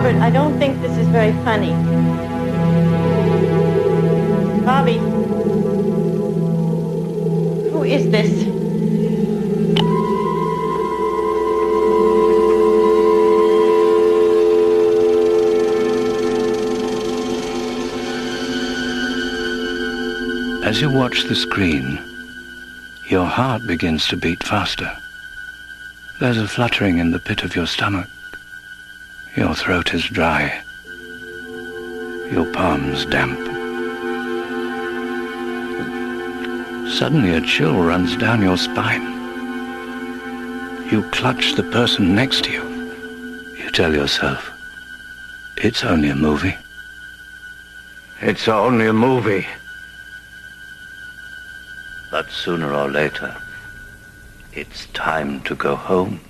Robert, I don't think this is very funny. Bobby. Who is this? As you watch the screen, your heart begins to beat faster. There's a fluttering in the pit of your stomach. Your throat is dry. Your palms damp. Suddenly a chill runs down your spine. You clutch the person next to you. You tell yourself, it's only a movie. It's only a movie. But sooner or later, it's time to go home.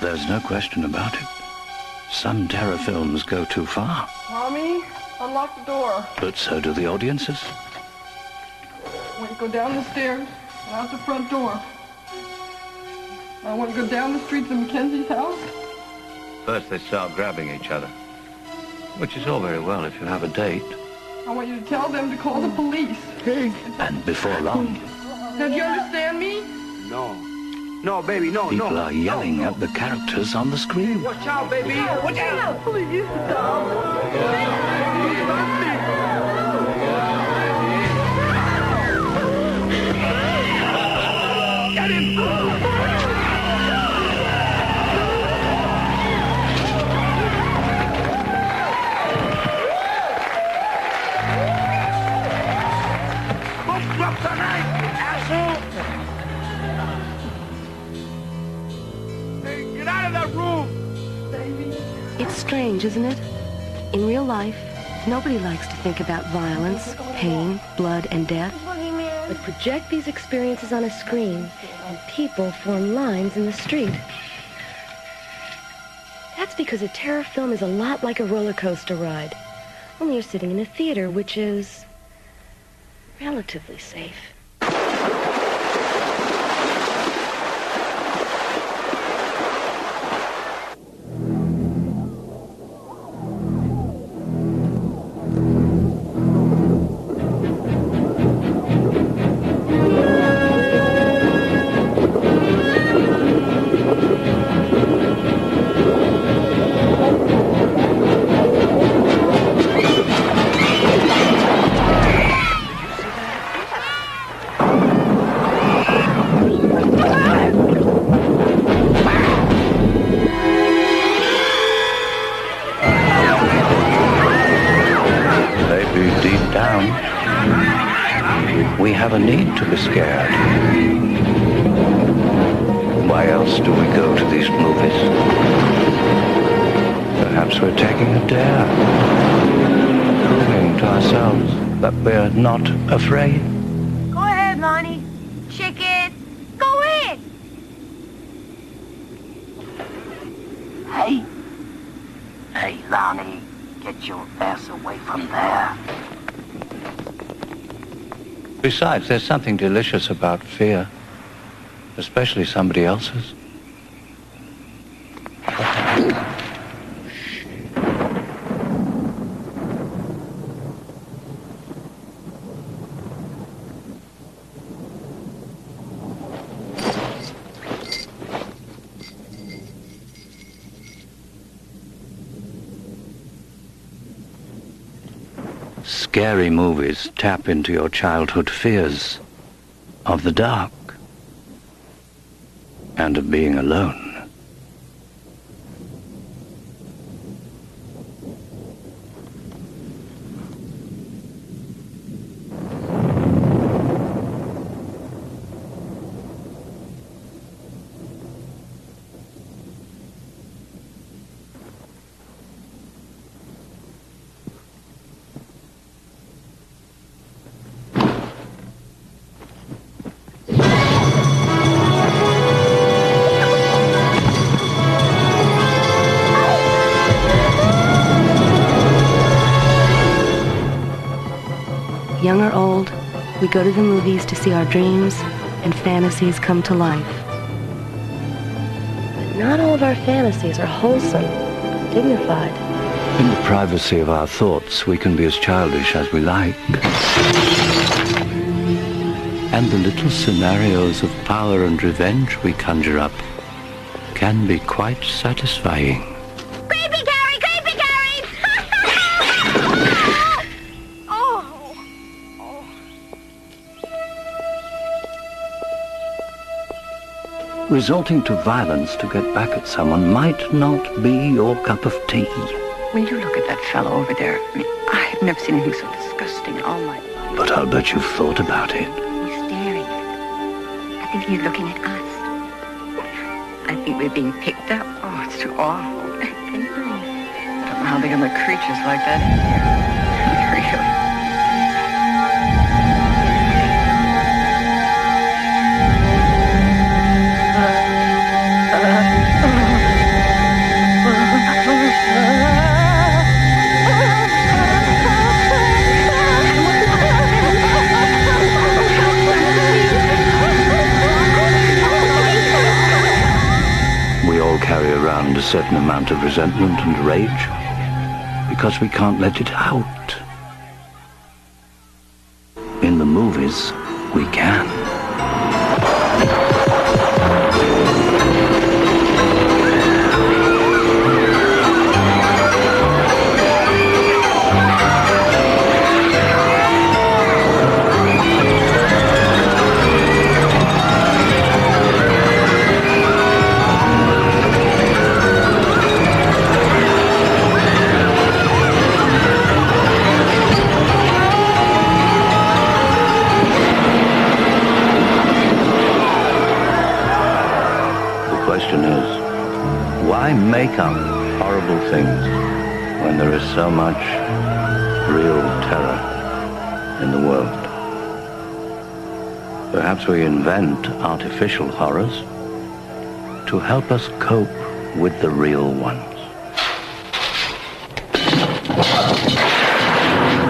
There's no question about it. Some terror films go too far. Mommy, unlock the door. But so do the audiences. I want to go down the stairs and out the front door. I want to go down the street to Mackenzie's house. First they start grabbing each other, which is all very well if you have a date. I want you to tell them to call the police. Hey. And before long... Now, do you understand me? No. No, baby, no, people are yelling at the characters on the screen. Watch out, baby! Watch out! Please stop. Get him! Don't drop the knife, asshole! Hey, get out of that room! It's strange, isn't it? In real life, nobody likes to think about violence, pain, blood, and death. but project these experiences on a screen, and people form lines in the street. That's because a terror film is a lot like a roller coaster ride. Only you're sitting in a theater, which is relatively safe. We have a need to be scared. Why else do we go to these movies? Perhaps we're taking a dare, proving to ourselves that we're not afraid. Go ahead, Lonnie. Chicken. Go in. Hey, Lonnie, get your ass away from there. Besides, there's something delicious about fear, especially somebody else's. Scary movies tap into your childhood fears of the dark and of being alone. Young or old, we go to the movies to see our dreams and fantasies come to life. But not all of our fantasies are wholesome, dignified. In the privacy of our thoughts, we can be as childish as we like. And the little scenarios of power and revenge we conjure up can be quite satisfying. Creepy Gary! Creepy Gary! Resorting to violence to get back at someone might not be your cup of tea. Will you look at that fellow over there? I mean, I've never seen anything so disgusting in all my life. But I'll bet you've thought about it. He's staring. I think he's looking at us. I think we're being picked up. Oh, it's too awful. Can you believe it? I don't know how they can let creatures like that in here. Really. Carry around a certain amount of resentment and rage because we can't let it out. In the movies, we can. Why make up horrible things when there is so much real terror in the world? Perhaps we invent artificial horrors to help us cope with the real ones.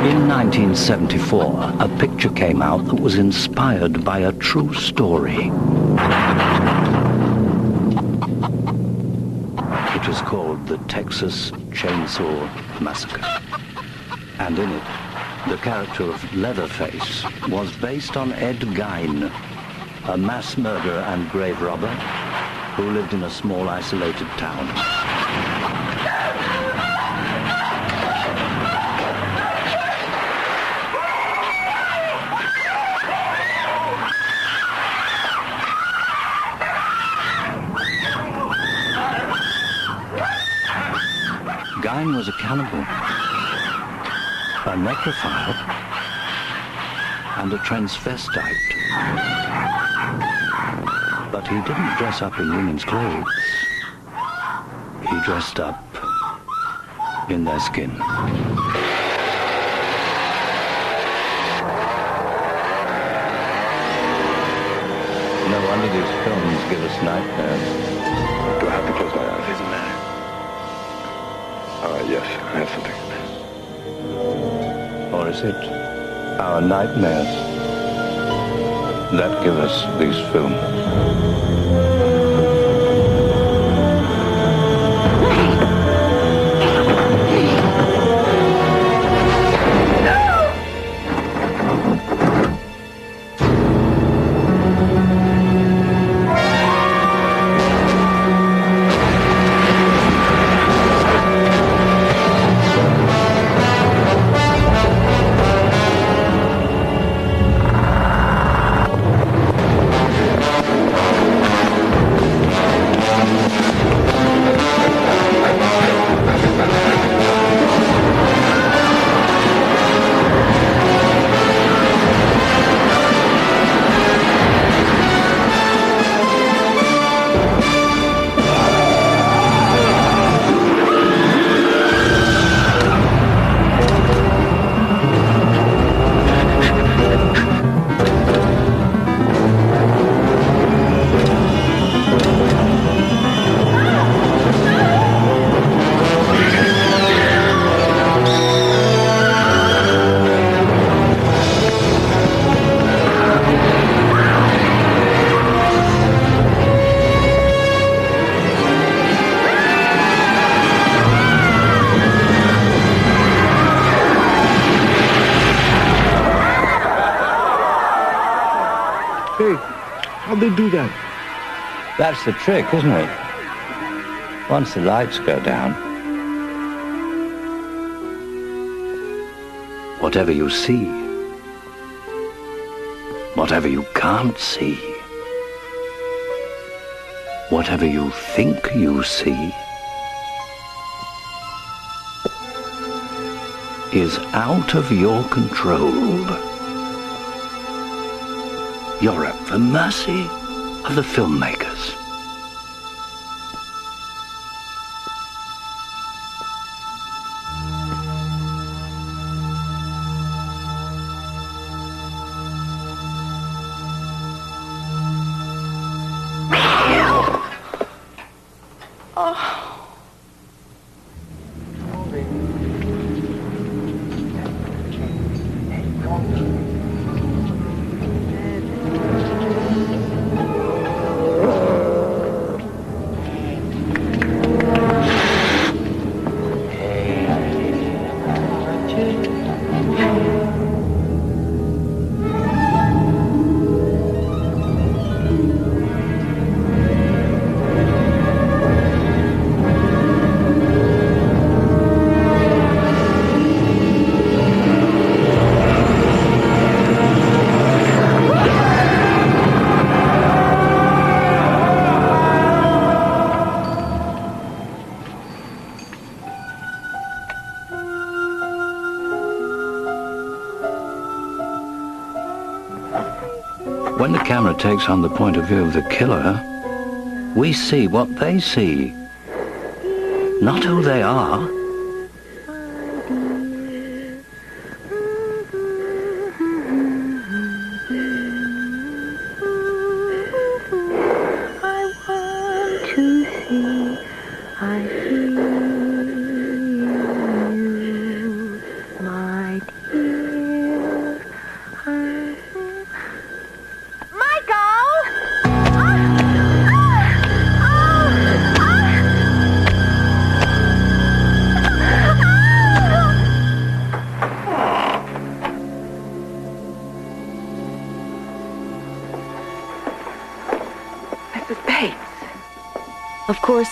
In 1974, a picture came out that was inspired by a true story. It was called The Texas Chainsaw Massacre. And in it, the character of Leatherface was based on Ed Gein, a mass murderer and grave robber who lived in a small isolated town. Gein was a cannibal, a necrophile, and a transvestite. But he didn't dress up in women's clothes. He dressed up in their skin. No wonder these films give us nightmares. Do I have to close my eyes? Doesn't matter. Yes, I have something. Or is it our nightmares that give us these films? Hey, how'd they do that? That's the trick, isn't it? Once the lights go down, whatever you see, whatever you can't see, whatever you think you see, is out of your control. You're at the mercy of the filmmakers. When the camera takes on the point of view of the killer, we see what they see, not who they are. Mrs. Bates. Of course,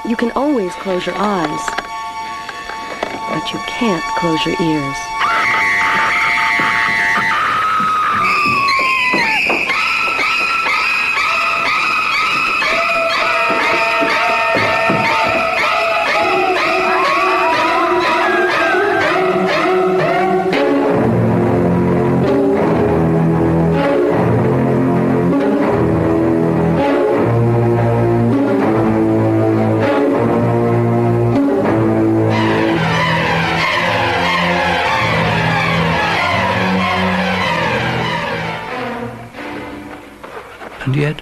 you can always close your eyes, but you can't close your ears. And yet,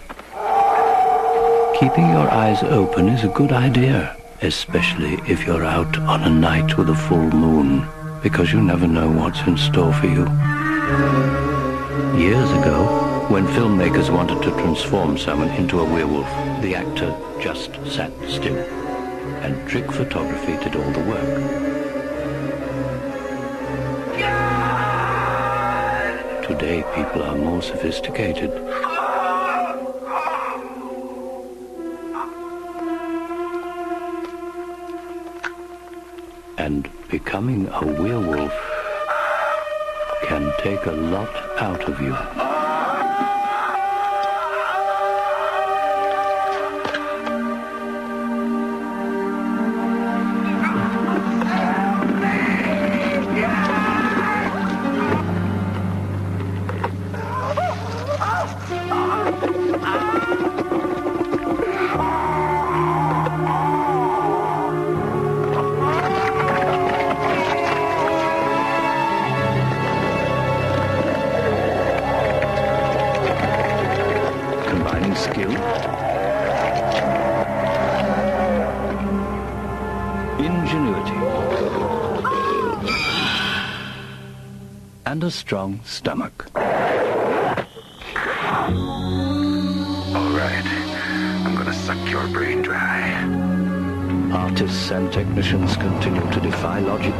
keeping your eyes open is a good idea, especially if you're out on a night with a full moon, because you never know what's in store for you. Years ago, when filmmakers wanted to transform someone into a werewolf, the actor just sat still, and trick photography did all the work. Today, people are more sophisticated. And becoming a werewolf can take a lot out of you. Skill, ingenuity, and a strong stomach. All right, I'm gonna suck your brain dry. Artists and technicians continue to defy logic.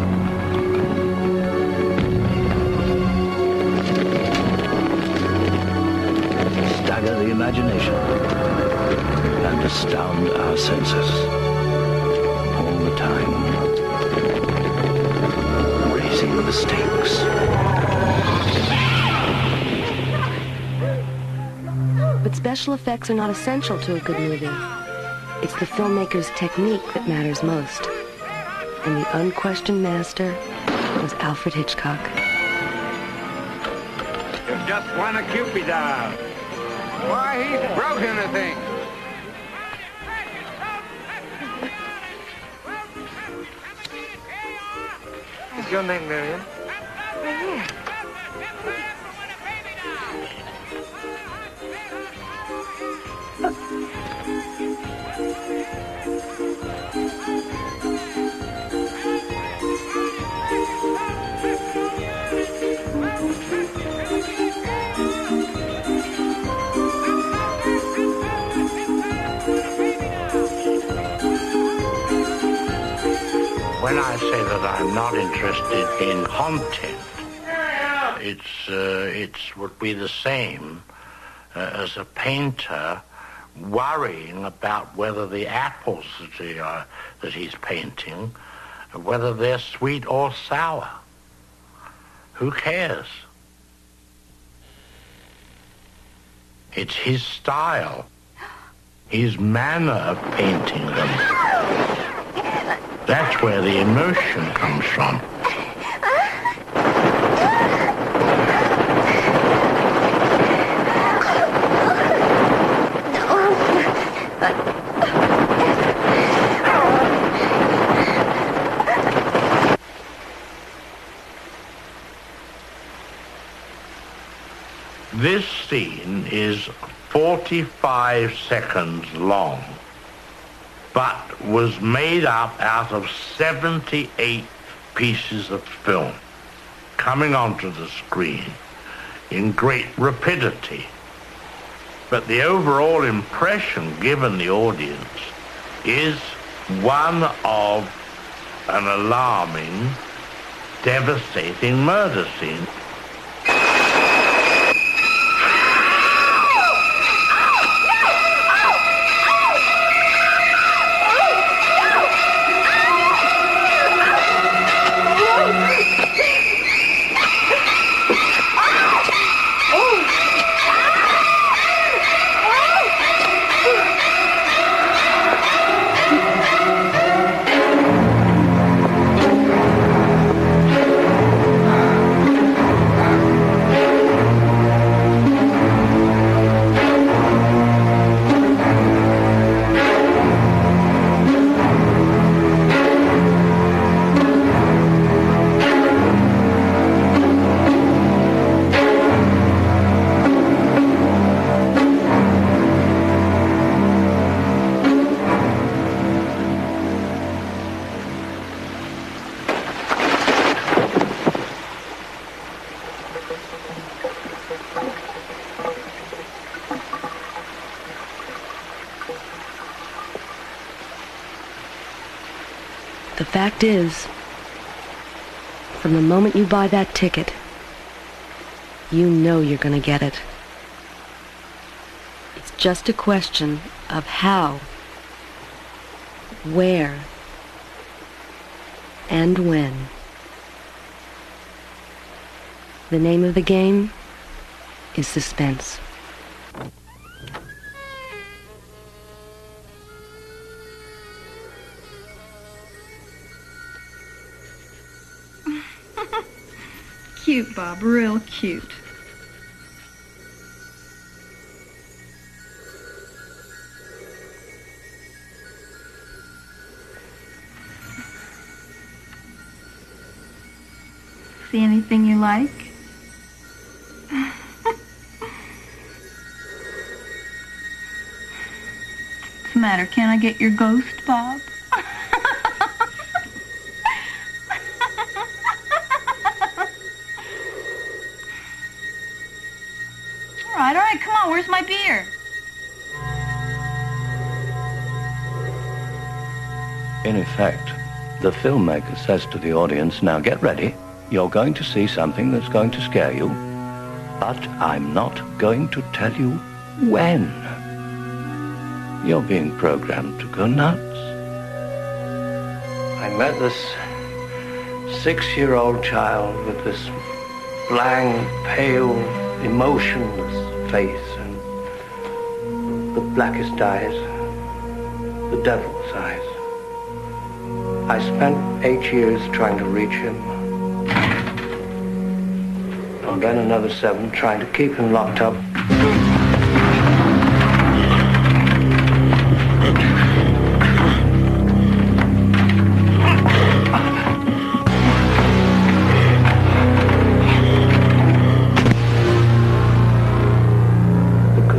Stagger the imagination and astound our senses. All the time, raising the stakes. But special effects are not essential to a good movie. It's the filmmaker's technique that matters most. And the unquestioned master was Alfred Hitchcock. You just won a Cupid doll. Why, he's broken the thing. What's your name, Miriam? When I say that I'm not interested in content, it would be the same as a painter worrying about whether the apples that he's painting, whether they're sweet or sour. Who cares? It's his style, his manner of painting them. That's where the emotion comes from. This scene is 45 seconds long, but was made up out of 78 pieces of film coming onto the screen in great rapidity. But the overall impression given the audience is one of an alarming, devastating murder scene. The fact is, from the moment you buy that ticket, you know you're going to get it. It's just a question of how, where, and when. The name of the game is suspense. Cute, Bob, real cute. See anything you like? What's the matter? Can't I get your ghost, Bob? All right, come on, where's my beer? In effect, the filmmaker says to the audience, now get ready, you're going to see something that's going to scare you, but I'm not going to tell you when. You're being programmed to go nuts. I met this 6-year-old child with this blank, pale, emotionless face and the blackest eyes, the devil's eyes. I spent 8 years trying to reach him, and then another 7 trying to keep him locked up.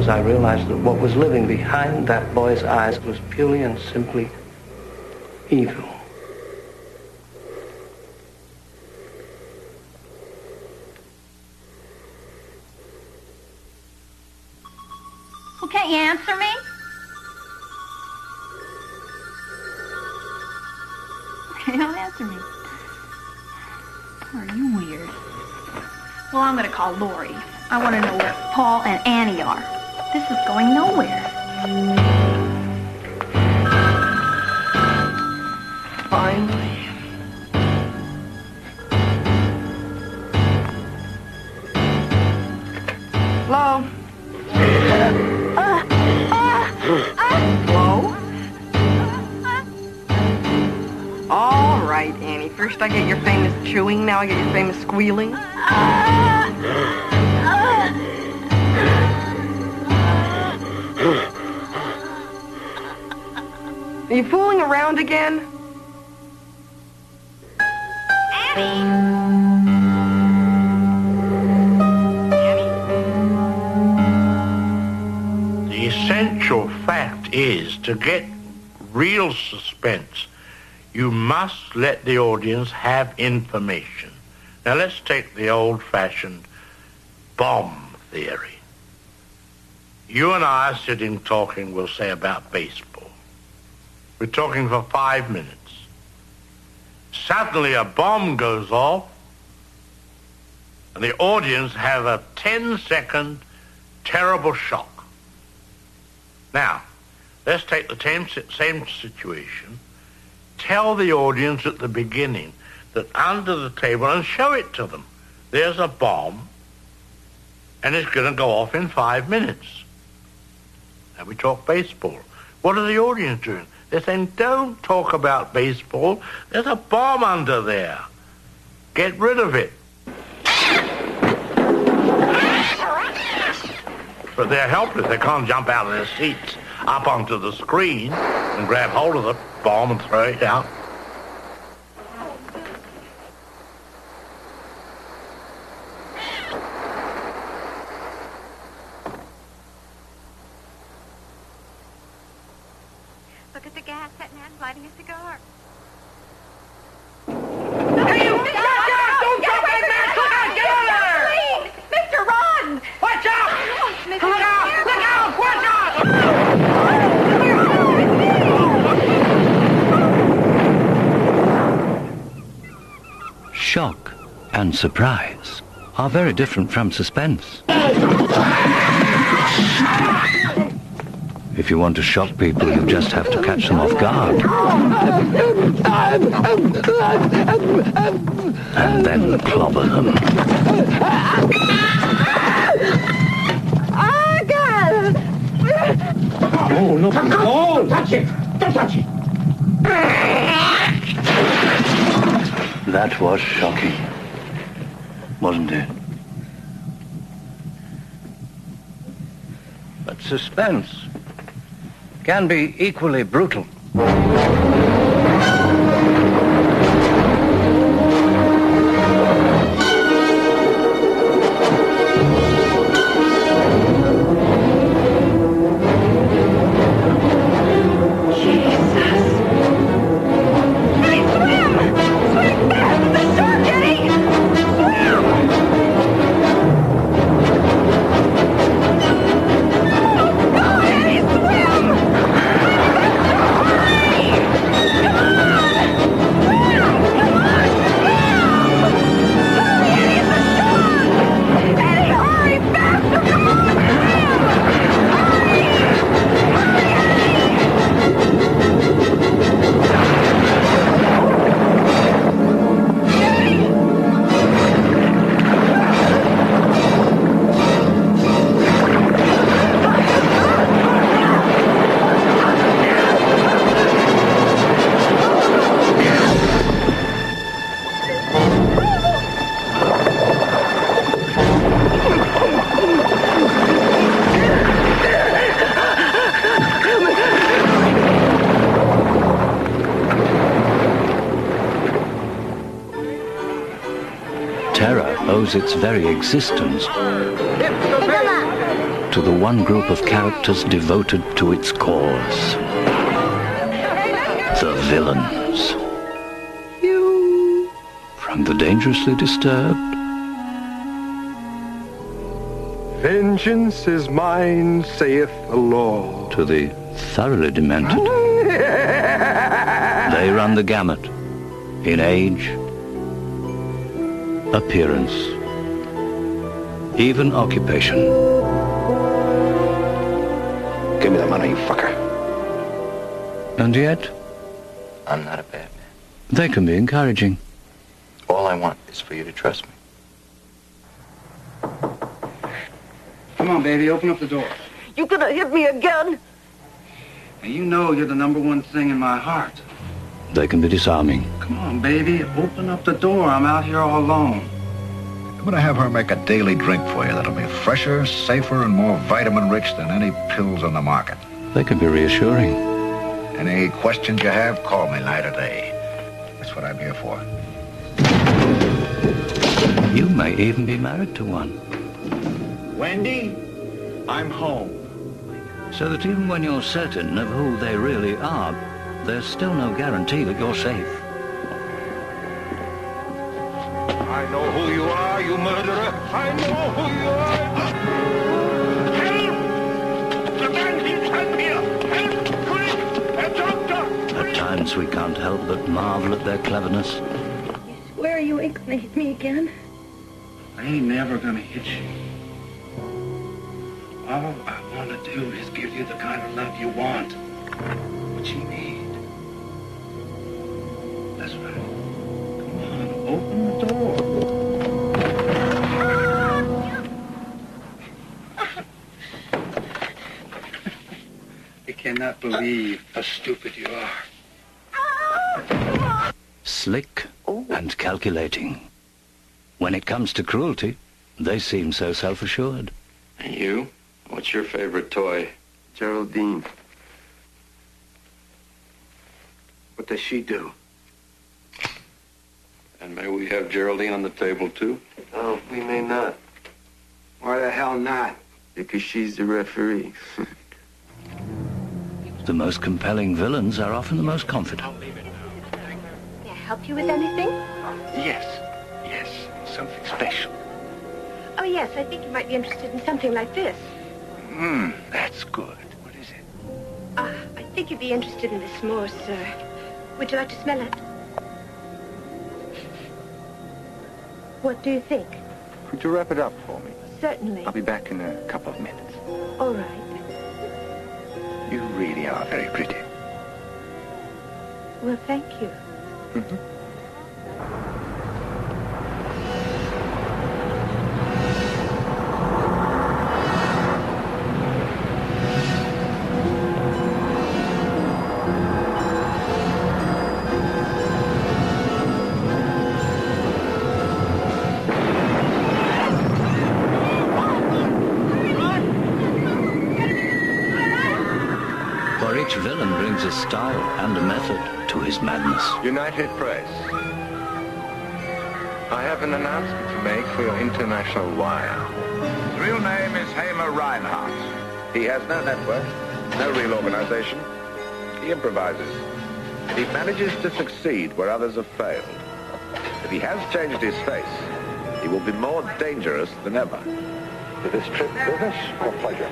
I realized that what was living behind that boy's eyes was purely and simply evil. Well, can't you answer me? Okay, don't answer me. Are you weird? Well, I'm gonna call Lori. I want to know where Paul and Annie are. This is going nowhere. Finally. Hello? Hello? All right, Annie. First I get your famous chewing, now I get your famous squealing. Are you fooling around again? The essential fact is, to get real suspense, you must let the audience have information. Now let's take the old-fashioned bomb theory. You and I are sitting talking, we'll say, about baseball. We're talking for 5 minutes. Suddenly a bomb goes off, and the audience have a 10-second terrible shock. Now, let's take the same situation. Tell the audience at the beginning that under the table, and show it to them, there's a bomb, and it's going to go off in 5 minutes. And we talk baseball. What are the audience doing? They're saying, don't talk about baseball. There's a bomb under there. Get rid of it. But they're helpless. They can't jump out of their seats up onto the screen and grab hold of the bomb and throw it out. Look at the gas. That man's lighting a cigar. Hey, you! Don't jump in there! Come on, get on there! Please! Mr. Ron! Watch out! Look out! Look out! Watch out! and surprise are very different from suspense. If you want to shock people, you just have to catch them off guard. And then clobber them. Oh, God! Oh, no, don't touch it! Don't touch it! That was shocking, wasn't it? But suspense can be equally brutal. Terror owes its very existence to the one group of characters devoted to its cause. The villains. From the dangerously disturbed Vengeance is mine, saith the Lord. to the thoroughly demented. They run the gamut in age, appearance, even occupation. Give me the money, you fucker. And yet, I'm not a bad man. they can be encouraging. All I want is for you to trust me. Come on, baby, open up the door. You gonna hit me again? And you know you're the number one thing in my heart. They can be disarming. Come on, baby, open up the door. I'm out here all alone. I'm gonna have her make a daily drink for you that'll be fresher, safer, and more vitamin-rich than any pills on the market. They can be reassuring. Any questions you have, call me night or day. That's what I'm here for. You may even be married to one. Wendy, I'm home. So that even when you're certain of who they really are, there's still no guarantee that you're safe. I know who you are, you murderer. I know who you are. Help! The bandits help here! Help! Quick! A doctor! At times we can't help but marvel at their cleverness. Where you ain't gonna hit me again? I ain't never gonna hit you. All I want to do is give you the kind of love you want. What you need. That's right. Come on, open the door. I cannot believe how stupid you are. Slick and calculating. When it comes to cruelty, they seem so self-assured. And you? What's your favorite toy? Geraldine. What does she do? And may we have Geraldine on the table, too? Oh, we may not. Why the hell not? Because she's the referee. The most compelling villains are often the most confident. May I help you with anything? Yes. Something special. Oh, yes, I think you might be interested in something like this. That's good. What is it? I think you'd be interested in the s'mores, sir. Would you like to smell it? What do you think? Could you wrap it up for me? Certainly. I'll be back in a couple of minutes. All right. You really are very pretty. Well, thank you. For each villain brings a style and a method to his madness. United Press. I have an announcement to make for your international wire. His real name is Hamer Reinhardt. He has no network, no real organization. He improvises. He manages to succeed where others have failed. If he has changed his face, he will be more dangerous than ever. Is this trip business or pleasure?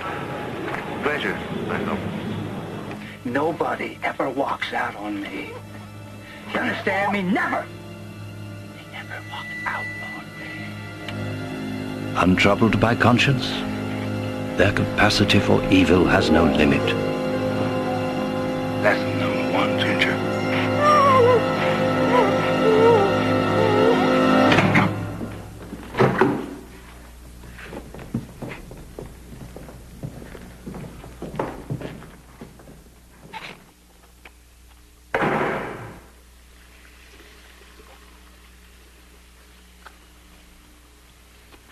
Pleasure, I know. Nobody ever walks out on me. You understand me? Never! They never walk out on me. Untroubled by conscience, their capacity for evil has no limit. Lesson number 1, Ginger.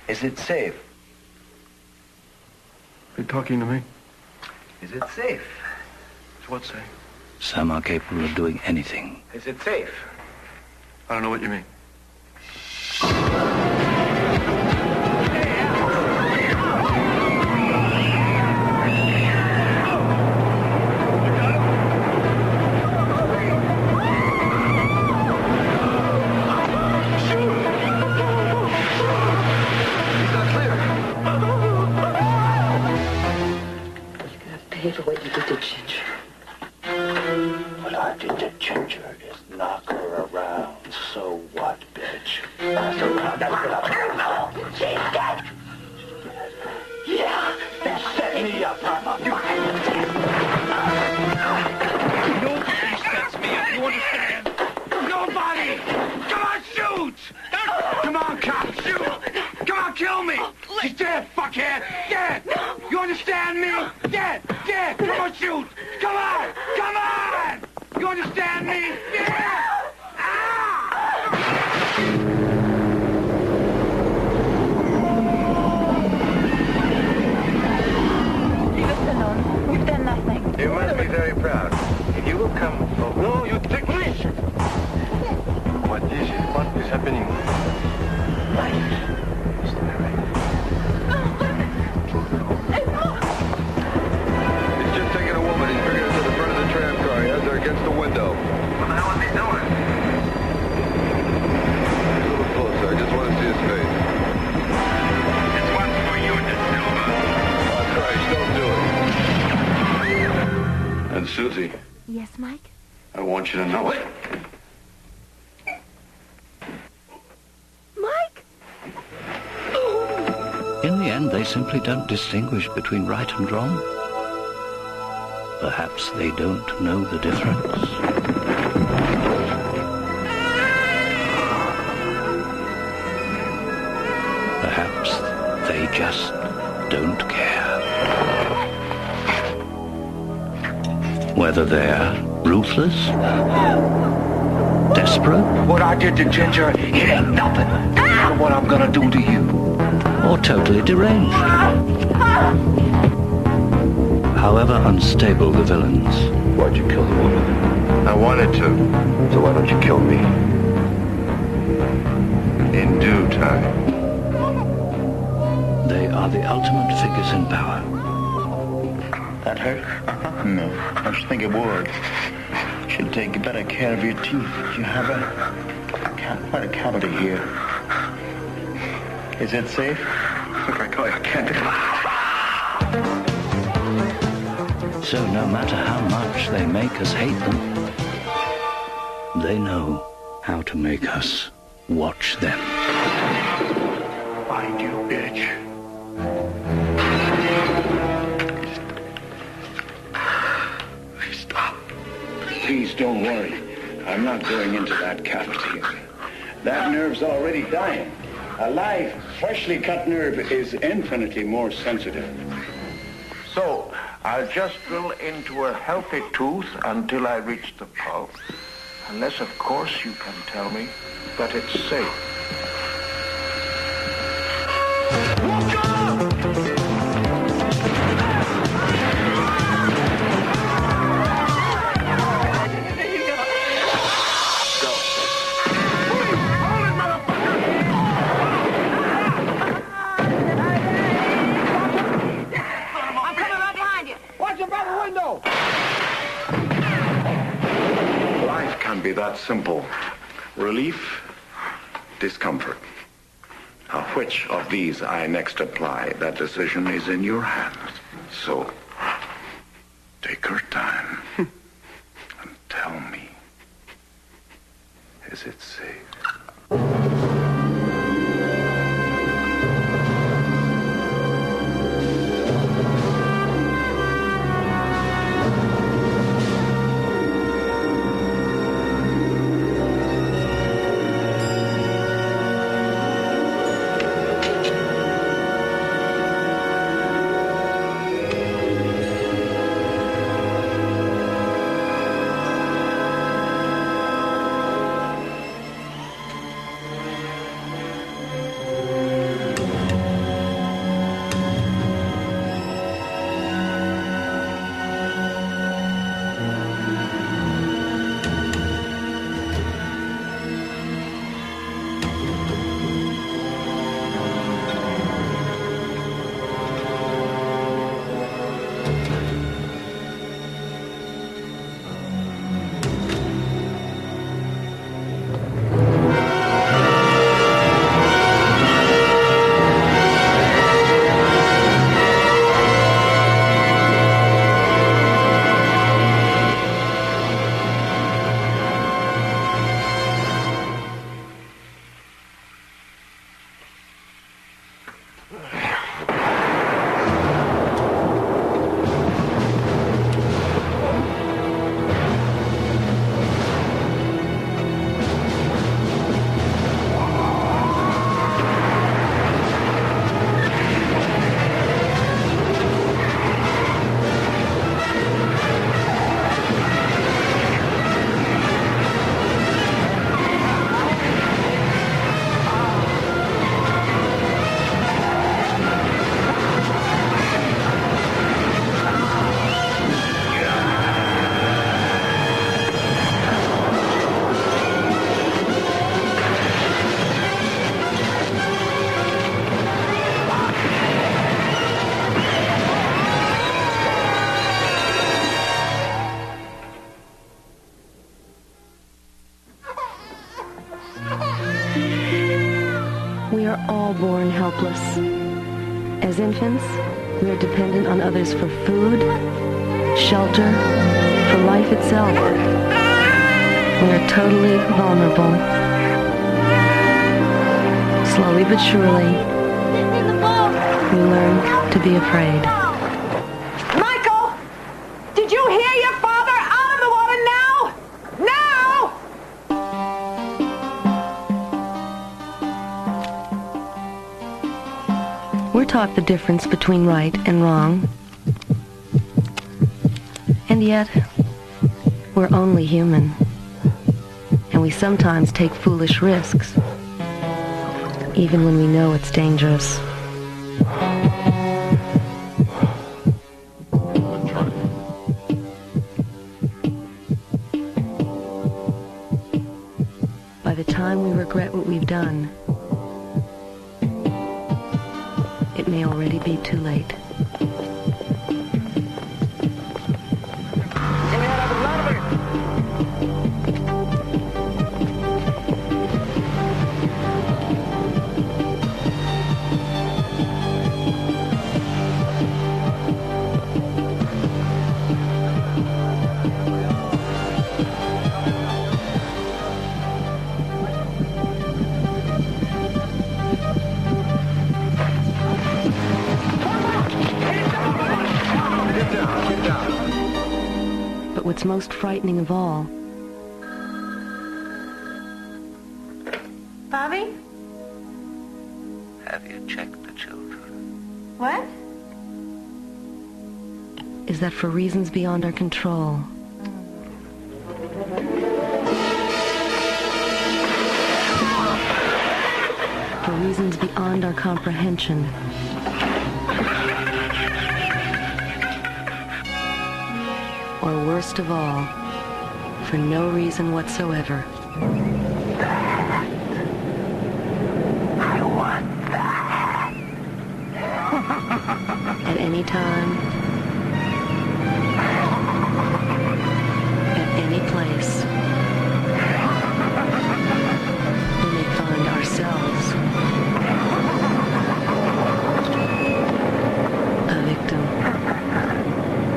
Is it safe? Are you talking to me? Is it safe? What's say? Some are capable of doing anything. Is it safe? I don't know what you mean. Pay for what you did to Ginger. What I did to Ginger is knock her around. So what, bitch? That's what I'm doing now. She's dead. Yeah, that set me up, huh? Nobody sets me up, you understand? Nobody! Come on, shoot! Come on, cop, shoot! Come on, kill me! She's dead, fuckhead! Dead! You understand me? Dead! Dead! Come on, shoot! Come on! Come on! You understand me? Dead! Leave us alone. We've done nothing. You must be very proud. If you will come... Oh, no, you take me! What is it? What is happening? He's just taking a woman. He's bringing her to the front of the tram car. He has her against the window. What the hell is he doing? He's a little closer. I just want to see his face. It's one for you, De Silva. Oh, Christ, don't do it. And Susie, Yes, Mike? I want you to know it. Mike? In the end, they simply don't distinguish between right and wrong. Perhaps they don't know the difference. Perhaps they just don't care. Whether they're ruthless, desperate, What I did to Ginger, it ain't nothing. Look what I'm gonna do to you. or totally deranged. However unstable the villains, Why'd you kill the woman? I wanted to. So why don't you kill me? In due time. they are the ultimate figures in power. That hurt? No, I should think it would. You should take better care of your teeth. You have quite a cavity here. Is it safe? Look, I can't. So no matter how much they make us hate them, they know how to make us watch them. Find you, bitch. Stop. Please don't worry. I'm not going into that cavity. That nerve's already dying. A live, freshly cut nerve is infinitely more sensitive. So, I'll just drill into a healthy tooth until I reach the pulp. Unless, of course, you can tell me that it's safe. Life can be that simple. Relief, discomfort. Now, which of these I next apply, that decision is in your hands. So, take your time and tell me, is it safe? We are all born helpless. As infants, we are dependent on others for food, shelter, for life itself. We are totally vulnerable. Slowly but surely, we learn to be afraid. Michael! Did you hear your father? Out of the water now! Now! We're taught the difference between right and wrong. And yet, we're only human. And we sometimes take foolish risks, even when we know it's dangerous. By the time we regret what we've done, it may already be too late. But what's most frightening of all, Bobby? Have you checked the children? What? is that for reasons beyond our control, for reasons beyond our comprehension, or worst of all, for no reason whatsoever. I want that. At any time, at any place, we may find ourselves a victim.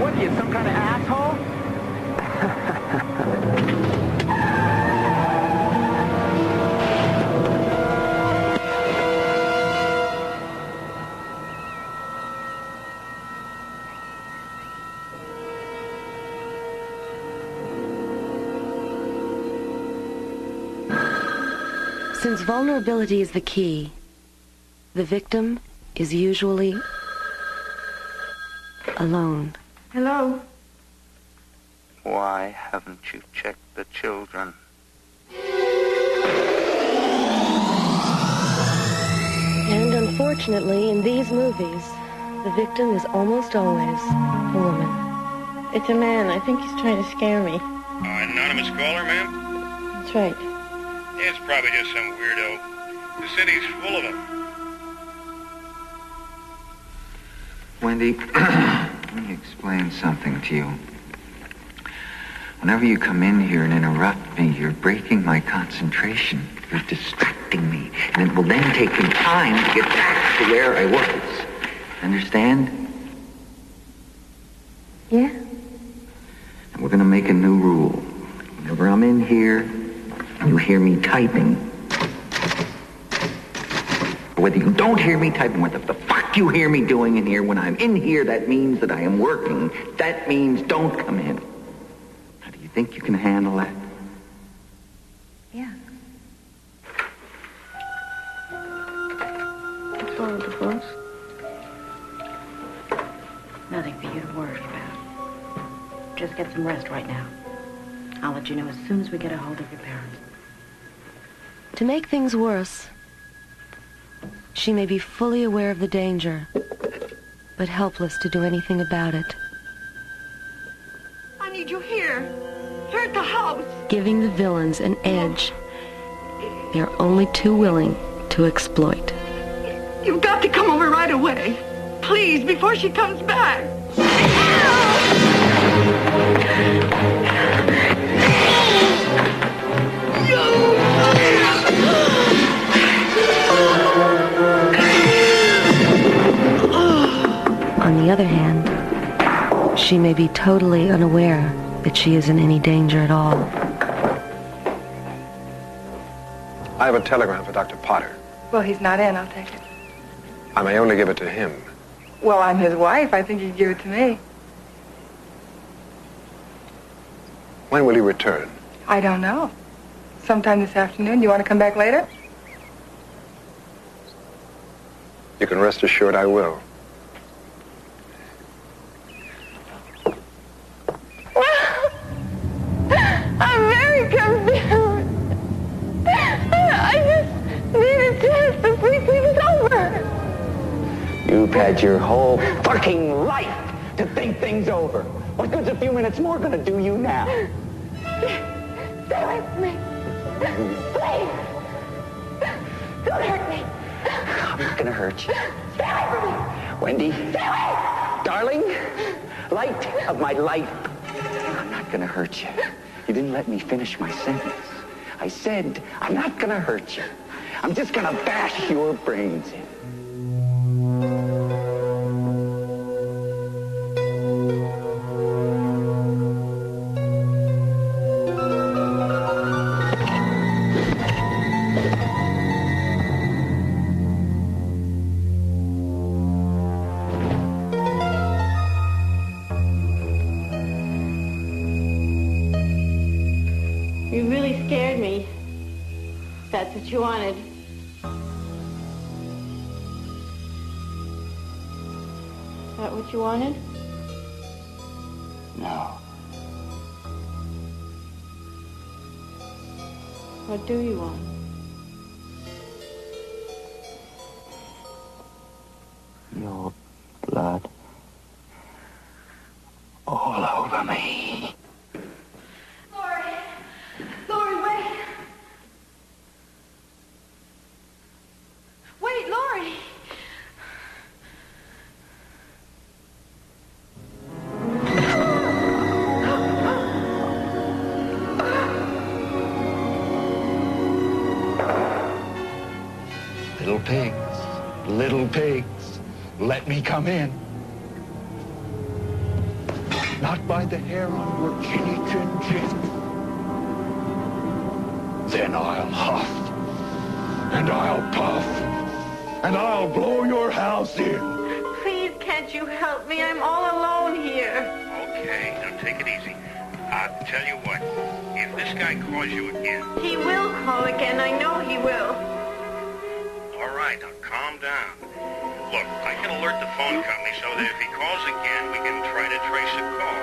What are you, some kind of asshole? Since vulnerability is the key, the victim is usually alone. Hello? Why haven't you checked the children? And unfortunately, in these movies, the victim is almost always a woman. It's a man. I think he's trying to scare me. Anonymous caller, ma'am? That's right. It's probably just some weirdo. The city's full of them. Wendy, let me explain something to you. Whenever you come in here and interrupt me, you're breaking my concentration. You're distracting me. And it will then take me time to get back to where I was. Understand? Yeah? And we're going to make a new rule. Whenever I'm in here, you hear me typing. Or whether you don't hear me typing, what the fuck you hear me doing in here, when I'm in here, that means that I am working. That means don't come in. Now, do you think you can handle that? Yeah. What's wrong with the folks? Nothing for you to worry about. Just get some rest right now. I'll let you know as soon as we get a hold of your parents. To make things worse, she may be fully aware of the danger, but helpless to do anything about it. I need you here. Here at the house. Giving the villains an edge they're only too willing to exploit. You've got to come over right away. Please, before she comes back. On the other hand, she may be totally unaware that she is in any danger at all. I have a telegram for Dr. Potter. Well, he's not in. I'll take it. I may only give it to him. Well, I'm his wife. I think he'd give it to me. When will he return? I don't know. Sometime this afternoon. You want to come back later? You can rest assured I will. I'm very confused. I just need a chance to think things over. You've had your whole fucking life to think things over. What good's a few minutes more gonna do you now? Stay away from me. Please. Don't hurt me. I'm not gonna hurt you. Stay away from me. Wendy. Stay away. Darling, light of my life. I'm not gonna hurt you. You didn't let me finish my sentence. I said, I'm not gonna hurt you. I'm just gonna bash your brains in. really scared me. That's what you wanted. Is that what you wanted? No. What do you want? Your blood all over me. Lori, wait. Wait, Lori. Little pigs, let me come in. Not by the hair on your chinny chin chin. Then I'll huff, and I'll puff, and I'll blow your house in. Please, can't you help me? I'm all alone here. Okay, now take it easy. I'll tell you what, if this guy calls you again... He will call again, I know he will. All right, now calm down. Look, I can alert the phone company so that if he calls again, we can try to trace a call.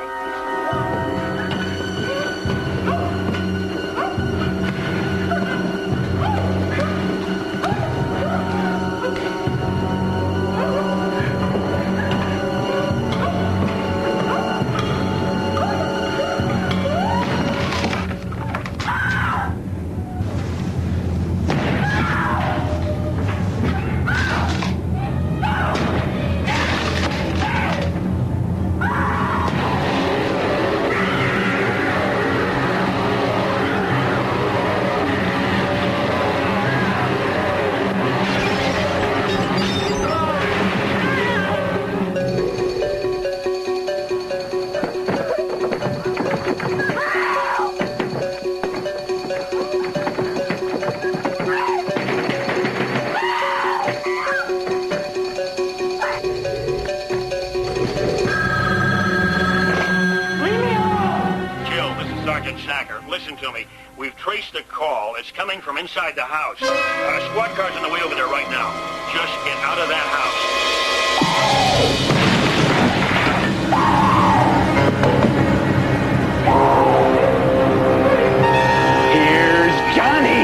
Listen to me. We've traced the call. It's coming from inside the house. Squad car's on the way over there right now. Just get out of that house. Here's Johnny.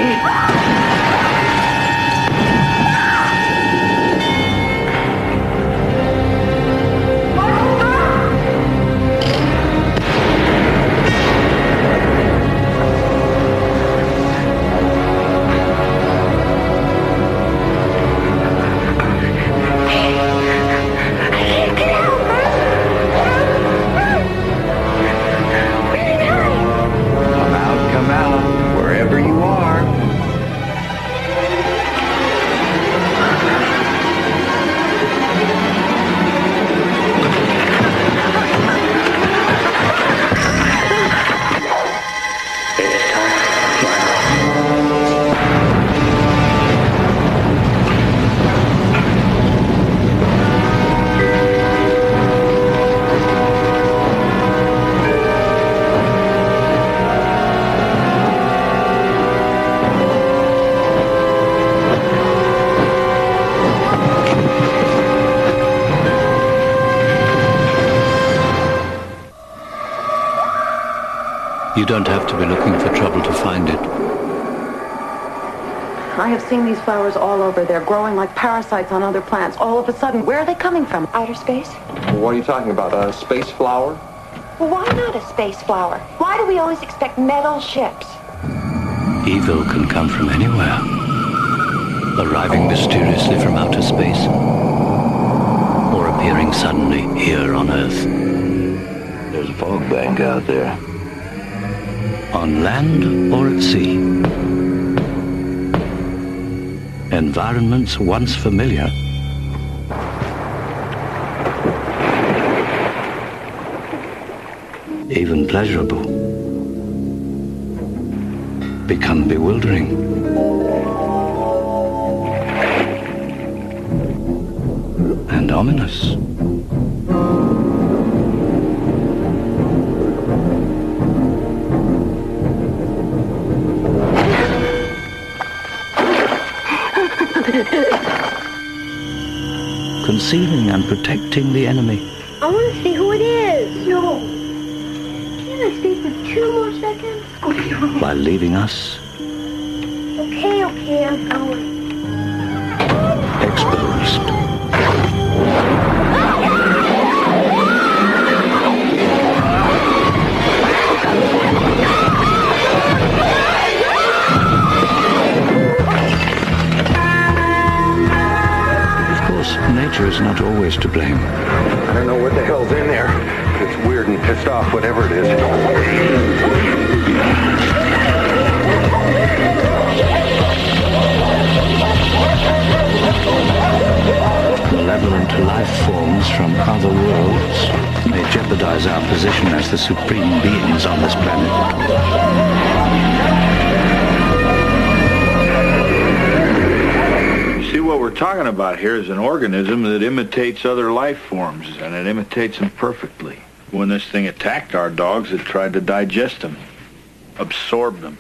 You don't have to be looking for trouble to find it. I have seen these flowers all over. They're growing like parasites on other plants. All of a sudden, where are they coming from? Outer space? What are you talking about? A space flower? Well, why not a space flower? Why do we always expect metal ships? Evil can come from anywhere, arriving mysteriously from outer space, or appearing suddenly here on Earth. There's a fog bank out there. On land or at sea. Environments once familiar even pleasurable become bewildering. And ominous. concealing and protecting the enemy. I want to see who it is. No. Can I stay for 2 more seconds? Oh, no. While leaving us Okay, I'm going. exposed. Of course, nature is not always to blame. I don't know what the hell's in there, but it's weird and pissed off, whatever it is. Malevolent life forms from other worlds may jeopardize our position as the supreme beings on this planet. See, what we're talking about here is an organism that imitates other life forms, and it imitates them perfectly. When this thing attacked our dogs, it tried to digest them, absorb them,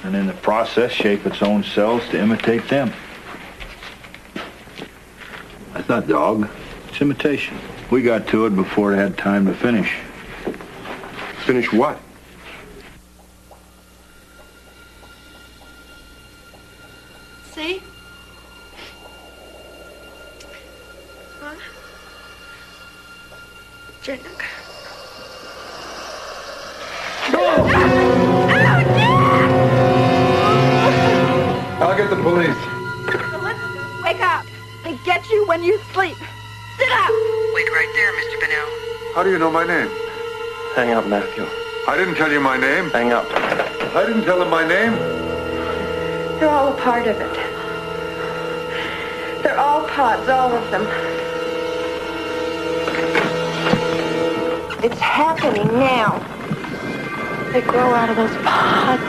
and in the process shape its own cells to imitate them. That's not dog. It's imitation. We got to it before it had time to finish. Finish what? See? Huh? Jack. I'll get the police. Wake up. They get you when you sleep. Sit up. Wait right there, Mr. Bennell. How do you know my name? Hang up, Matthew. I didn't tell you my name. Hang up. I didn't tell him my name. They're all a part of it. They're all pods, all of them. It's happening now. They grow out of those pods.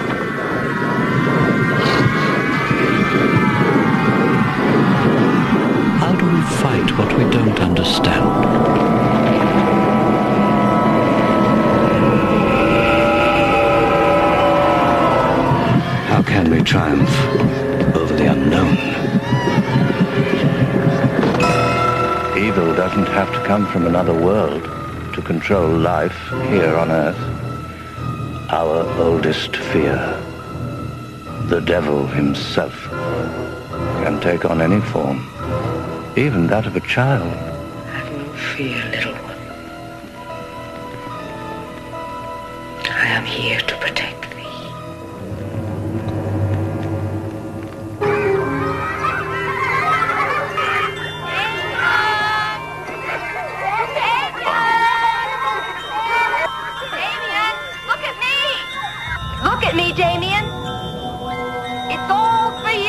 How do we fight what we don't understand? How can we triumph over the unknown? Evil doesn't have to come from another world to control life here on Earth. Our oldest fear, the devil himself, can take on any form, even that of a child. Have no fear, little one. I am here to protect thee. Look at me, Damien. It's all for you.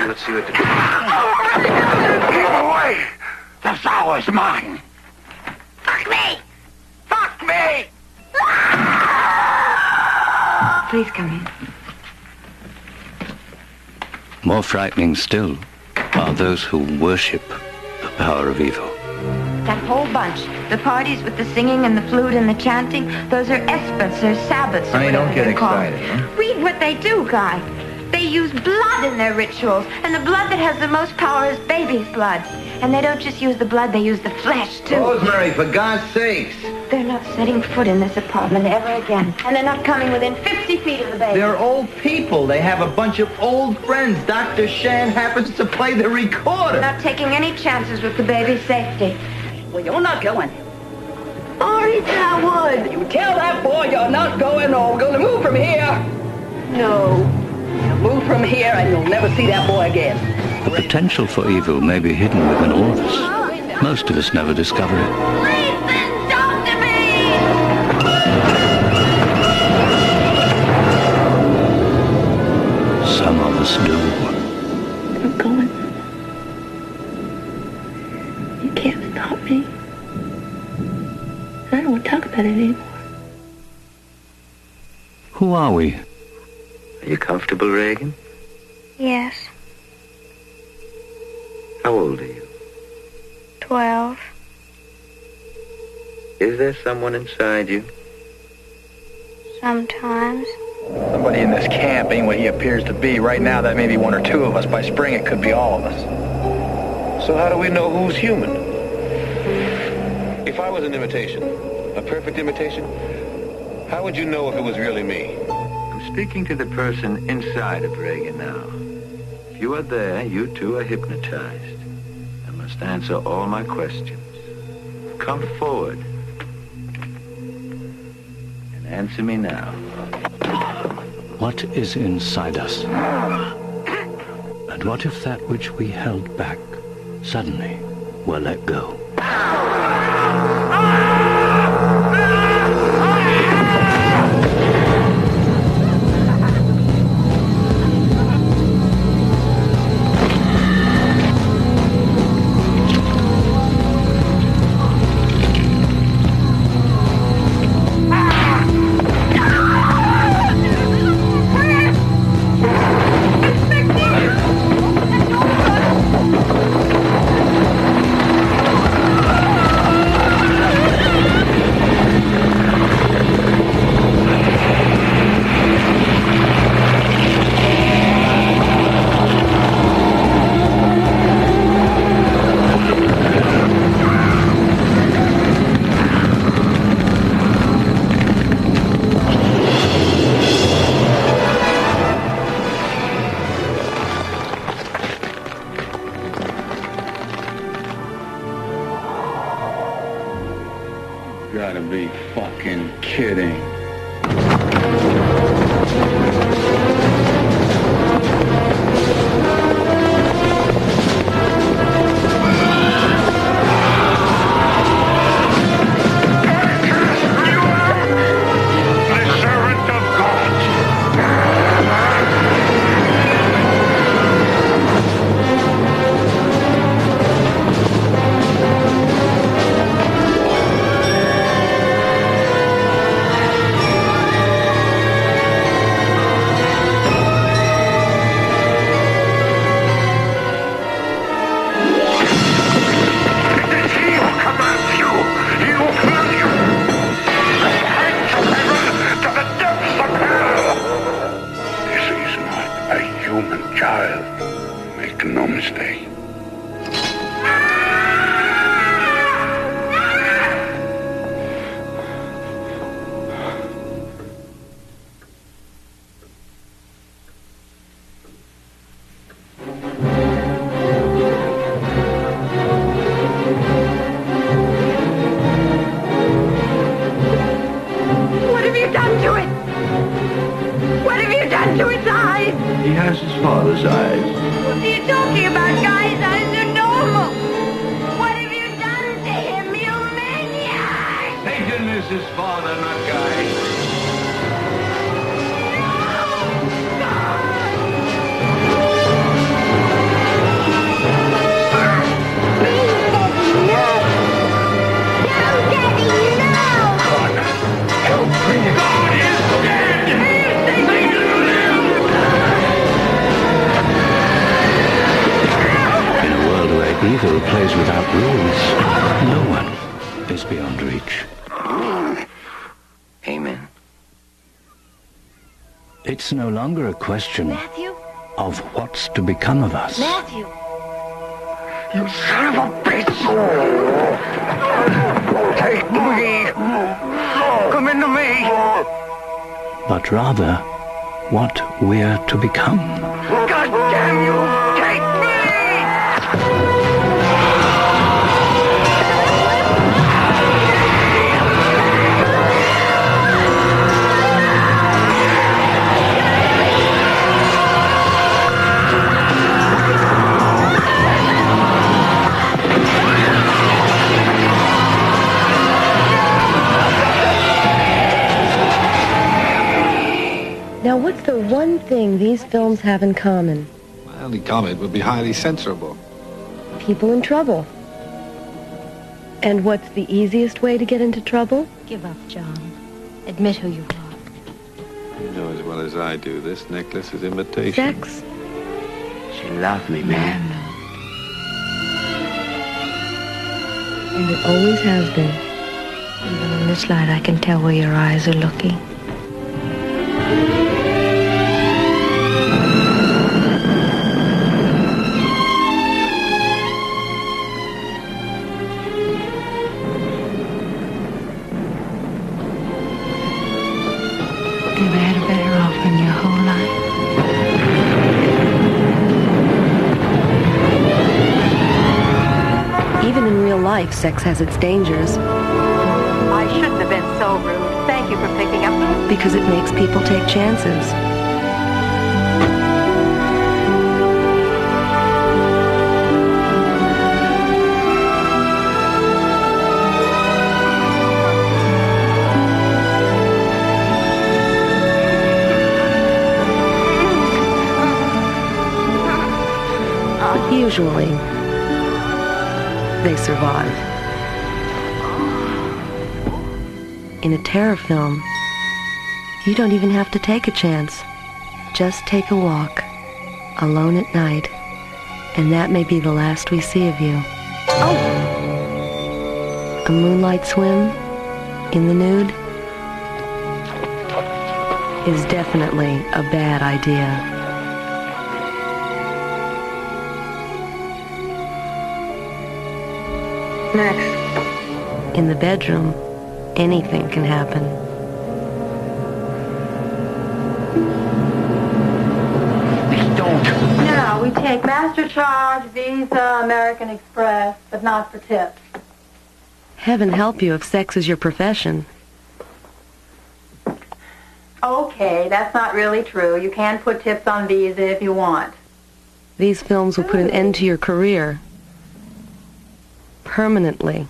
Let's see what the... Get away! The sow is mine! Fuck me! Fuck me! Please come in. More frightening still are those who worship the power of evil. That whole bunch, the parties with the singing and the flute and the chanting, those are esbats or sabbats. Honey, don't get excited. Huh? Read what they do, Guy. They use blood in their rituals, and the blood that has the most power is baby's blood. And they don't just use the blood, they use the flesh, too. Rosemary, for God's sakes. They're not setting foot in this apartment ever again. And they're not coming within 50 feet of the baby. They're old people. They have a bunch of old friends. Dr. Shan happens to play the recorder. Not taking any chances with the baby's safety. Well, you're not going. Ari Wood! You tell that boy you're not going, or we're going to move from here. No. You'll move from here and you'll never see that boy again. The potential for evil may be hidden within all of us. Most of us never discover it. Listen, talk to me! Some of us do. that anymore. Who are we? Are you comfortable, Reagan? Yes, How old are you? 12. Is there someone inside you? Sometimes. Somebody in this camp ain't what he appears to be. Right now, that may be one or two of us. By spring, it could be all of us. So how do we know who's human? If I was an imitation, a perfect imitation, how would you know if it was really me? I'm speaking to the person inside of Reagan now. If you are there, you too are hypnotized and must answer all my questions. Come forward and answer me now. What is inside us? And what if that which we held back suddenly were let go? Gotta be fucking kidding. No mistake. What have you done to it? What have you done to its eyes? He has his father's eyes. What are you talking about, guys? Eyes are normal. What have you done to him, you maniac? Satan is his father, not Guy. Evil plays without rules. No one is beyond reach. Amen. It's no longer a question Matthew? of what's to become of us, Matthew! You son of a bitch! Take me! Come into me! but rather what we're to become. God damn you! Take me! Now, what's the one thing these films have in common? My only comment would be highly censorable. People in trouble. And what's the easiest way to get into trouble? Give up, John. Admit who you are. You know as well as I do, this necklace is imitation. Sex. She loved me, man. And it always has been. Even in this light, I can tell where your eyes are looking. Never had a better offer in your whole life. Even in real life, sex has its dangers. I shouldn't have been so rude. Thank you for picking up. Because it makes people take chances. Usually, they survive. In a terror film, you don't even have to take a chance. Just take a walk, alone at night, and that may be the last we see of you. A moonlight swim in the nude is definitely a bad idea. Next. In the bedroom, anything can happen. Now, we take MasterCharge, Visa, American Express, but not for tips. Heaven help you if sex is your profession. Okay, that's not really true. You can put tips on Visa if you want. These films will put an end to your career. Permanently.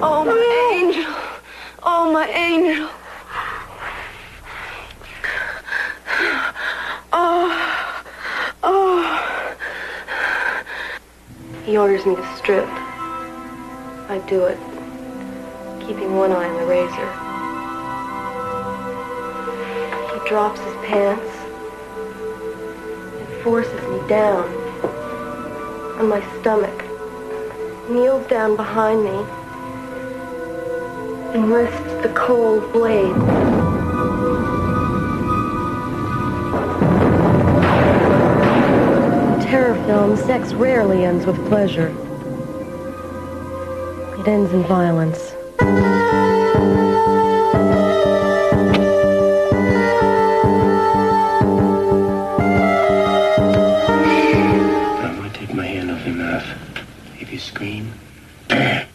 Oh, my angel. Oh, my angel. He orders me to strip. I do it, keeping one eye on the razor. He drops his pants and forces me down on my stomach, kneels down behind me, and lifts the cold blade. Terror film, sex rarely ends with pleasure. It ends in violence. I'm going to take my hand off your mouth. If you scream, now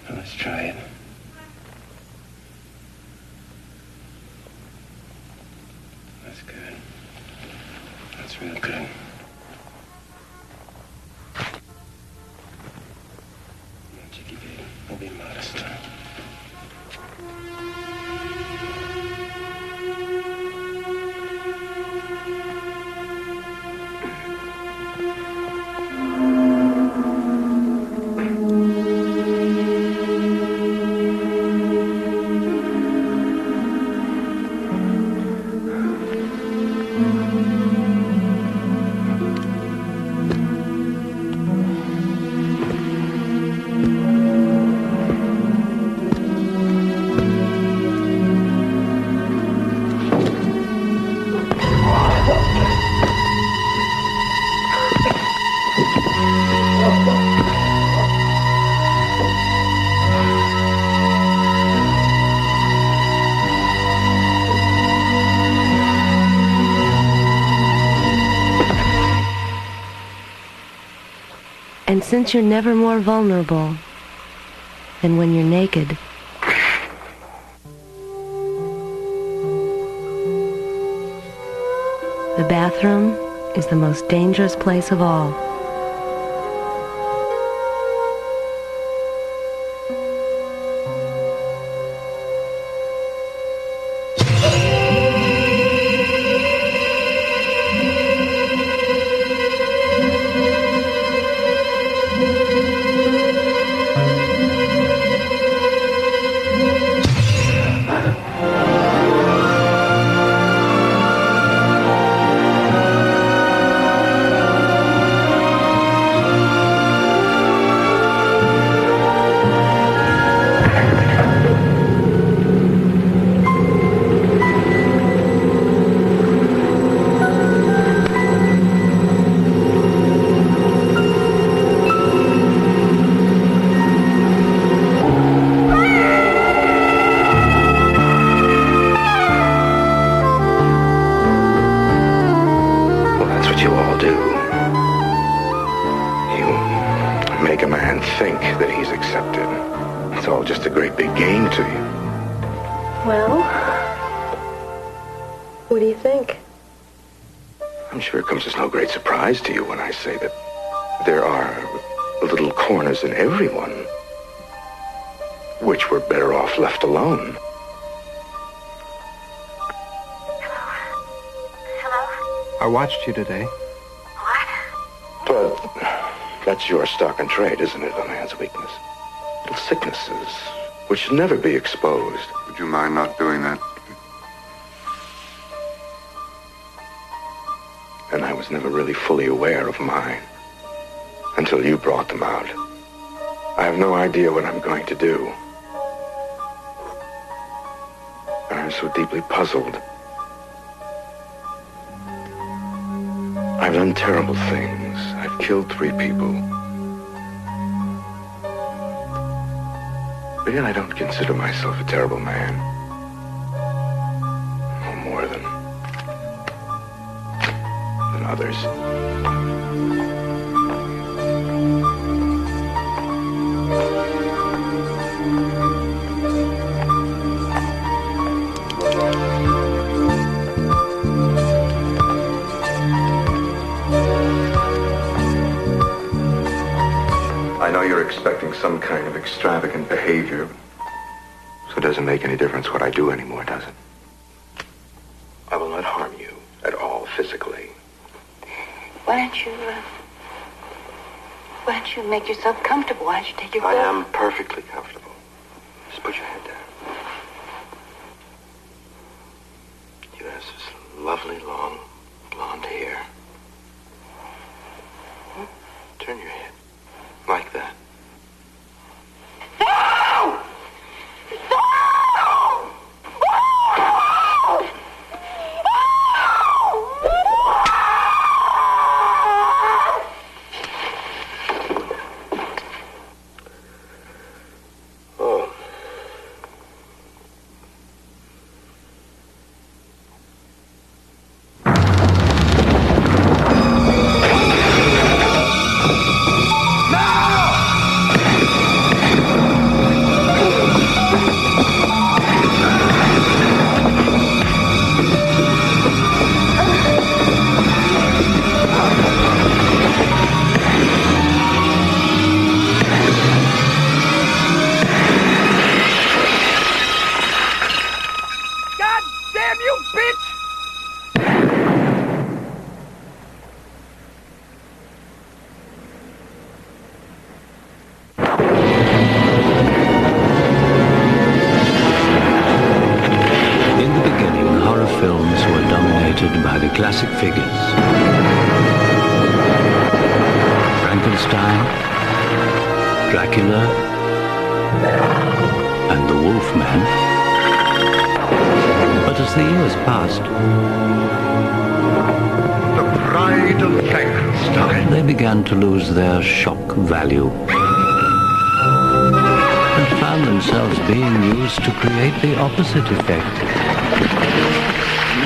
let's try it. That's good. That's real good. Chicky baby, I'll be modest. And since you're never more vulnerable than when you're naked, the bathroom is the most dangerous place of all. make a man think that he's accepted. It's all just a great big game to you. Well, what do you think? I'm sure it comes as no great surprise to you when I say that there are little corners in everyone which were better off left alone. I watched you today. But that's your stock and trade, isn't it, a man's weakness? Little sicknesses, which should never be exposed. Would you mind not doing that? And I was never really fully aware of mine until you brought them out. I have no idea what I'm going to do. I'm so deeply puzzled. I've done terrible things. I've killed 3 people. But yet I don't consider myself a terrible man. No more than others. I know you're expecting some kind of extravagant behavior, so it doesn't make any difference what I do anymore, does it? I will not harm you at all physically. Why don't you make yourself comfortable? Why don't you take your I clothes? am perfectly comfortable. Just put your head down. You have this lovely long blonde hair. Turn your head. Like that. No! No! Oh. God damn you, bitch! In the beginning, horror films were dominated by the classic figures. Frankenstein, Dracula, and the Wolfman. But as the years passed, The Bride of Frankenstein. they began to lose their shock value and found themselves being used to create the opposite effect.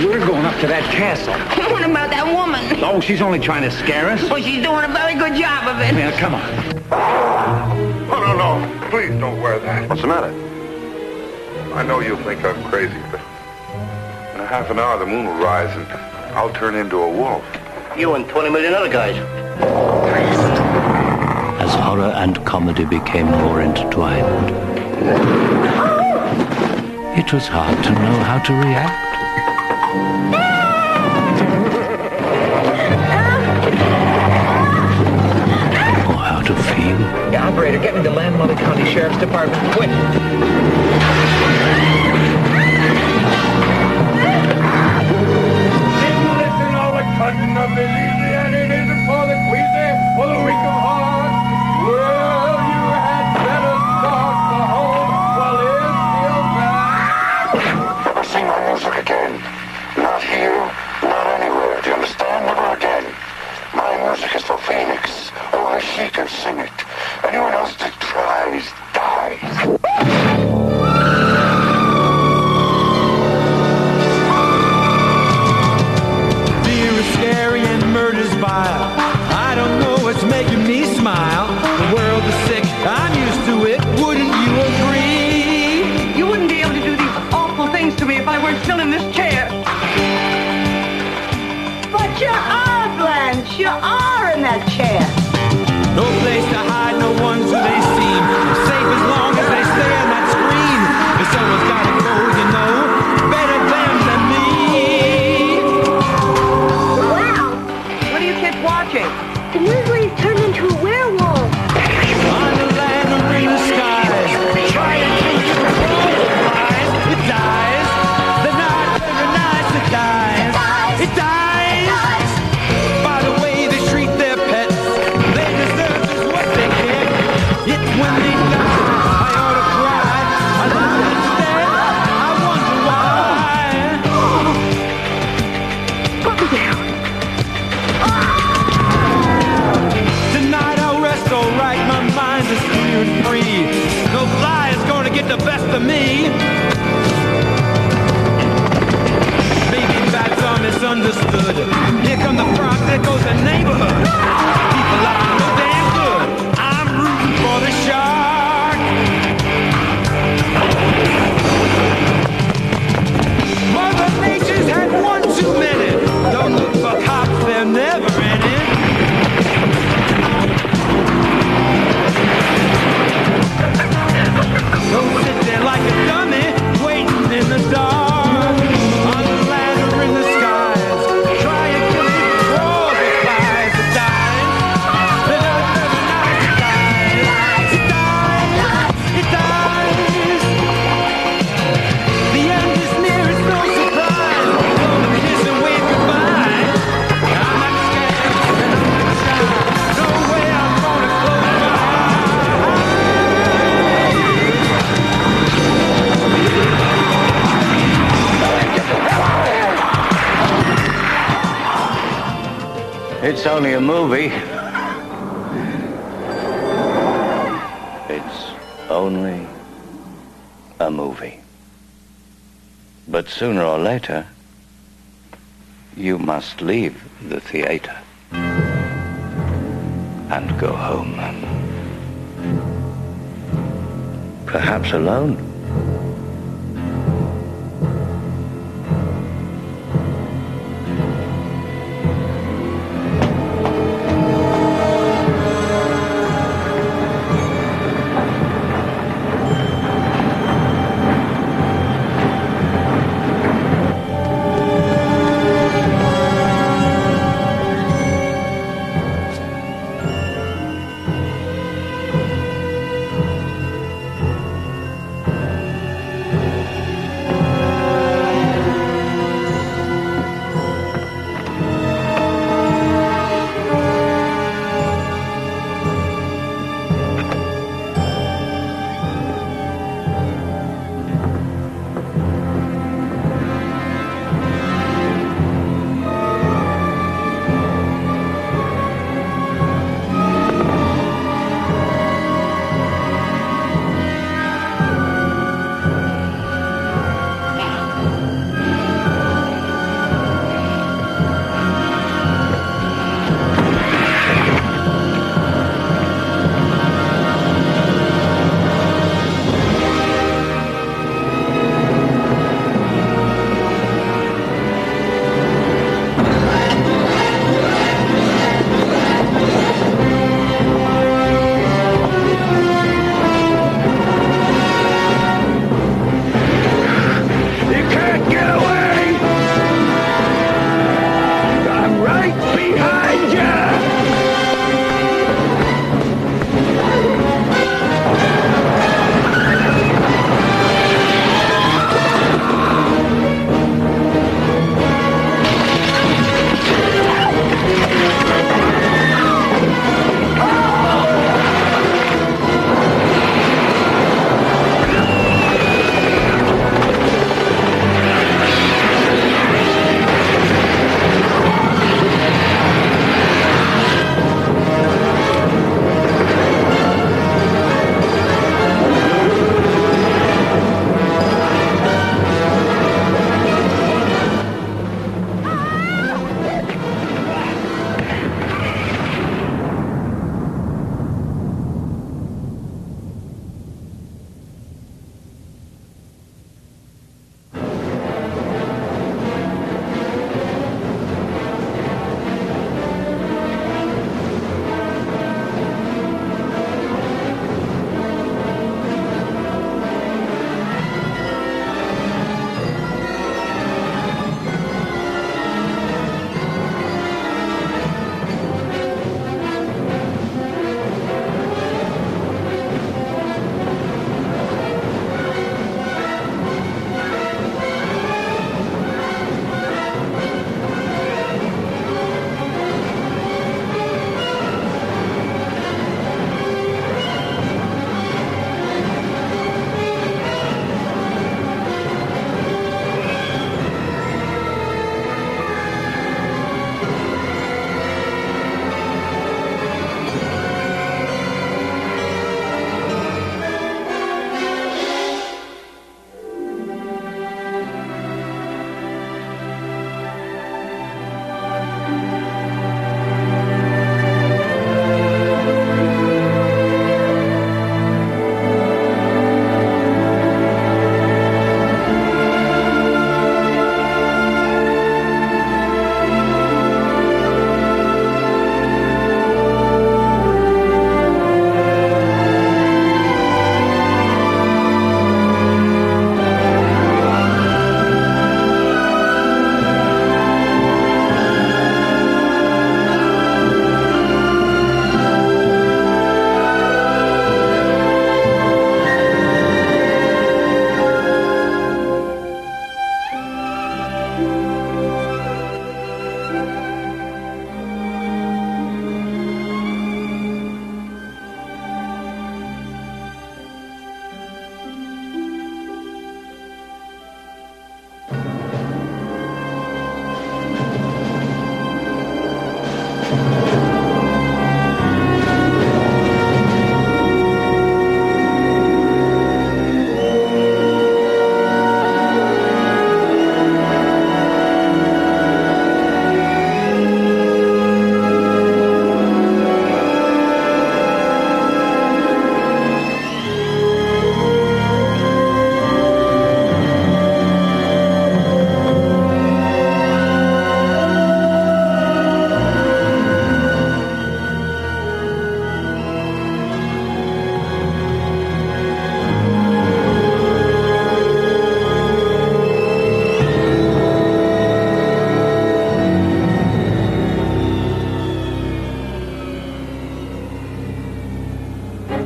We're going up to that castle. What about that woman? Oh, she's only trying to scare us. Well, she's doing a very good job of it. Yeah, come on. Oh, no. Please don't wear that. What's the matter? I know you'll think I'm crazy, but in a half an hour the moon will rise and I'll turn into a wolf. You and 20 million other guys. As horror and comedy became more intertwined, it was hard to know how to react. Or how to feel. Yeah, operator, get me the Landmother County Sheriff's Department, quick. Listen, all the cutting of the Louisiana is for the queasy, for the weak of heart. Well, you had better start the home while it's still back. Never sing my music again. Not here, not anywhere. Do you understand? Never again. My music is for Phoenix. Only she can sing it. Anyone else that tries dies. Fear is scary and murder's vile. I don't know what's making me smile. The world is to steer it free. No fly is gonna get the best of me. Baby bats are misunderstood. Here come the frogs, there goes the neighborhood. People up to no damn good. I'm rooting for the shark. Mother Nature's had one too many. Don't look for cops, they're never any. Don't sit there like a dummy, waiting in the dark. On the ladder in the skies, try and kill it before the flies. It dies, it dies, it dies, it dies. The end is near, it's no surprise. Gonna kiss and wave goodbye. I'm not scared and I'm not shy. No way I'm gonna close my It's only a movie. It's only a movie. But sooner or later, you must leave the theater and go home. Perhaps alone.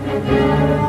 Bye.